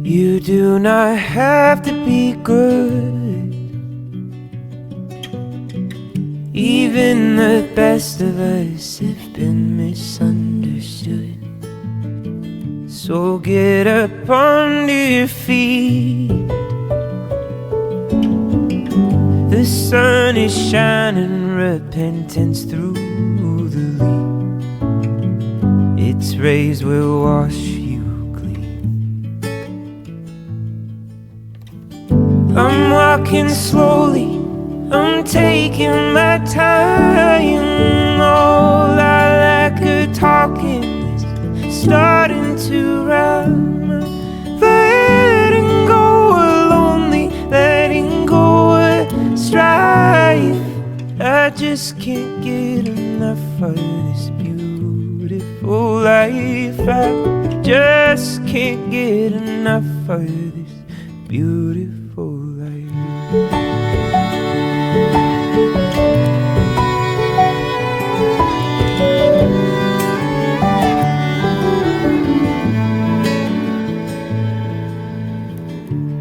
You do not have to be good. Even the best of us have been misunderstood. So get up onto your feet. The sun is shining repentance through the leaves. Its rays will wash you clean. I'm walking slowly, I'm taking my time. All I like are talking is starting to rhyme. Letting go of lonely, letting go of strife. I just can't get enough of this beautiful life. I just can't get enough of this beautiful life.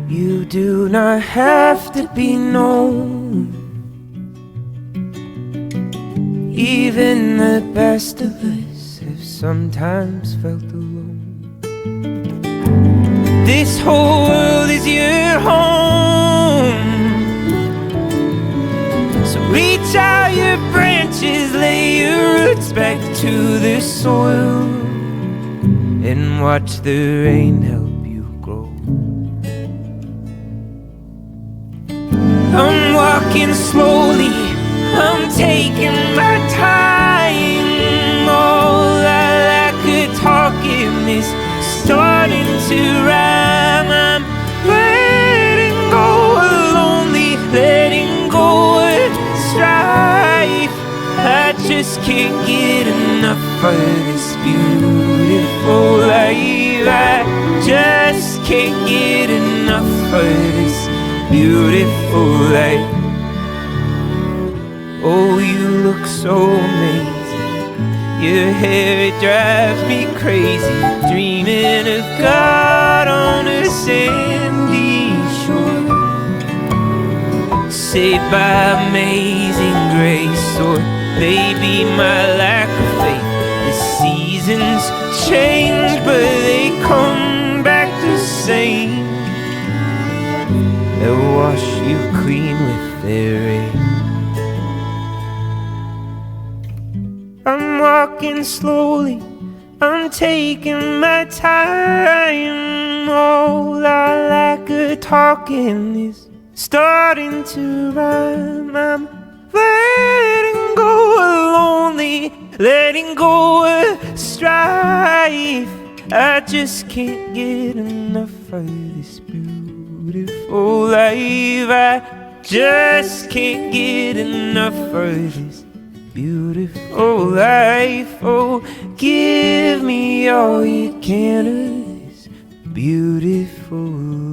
You do not have to be known. Even the best of us have sometimes felt alone. This whole world is your home. So reach out your branches, lay your roots back to the soil, and watch the rain help you grow. I'm walking slowly, I'm taking my time. All I like are talking is starting to rhyme. I'm letting go of lonely, letting go of strife. I just can't get enough of this beautiful life. I just can't get enough of this beautiful life. Oh, you look so amazing. Your hair, it drives me crazy. Dreaming of God on a sandy shore, saved by amazing grace. Or maybe my lack of faith. The seasons change, but they come back the same. They'll wash you clean with their rain. I'm walking slowly, I'm taking my time. All I like are talking is starting to rhyme. I'm letting go of lonely, letting go of strife. I just can't get enough of this beautiful life. I just can't get enough of this beautiful life. Oh, give me all you can of this beautiful life.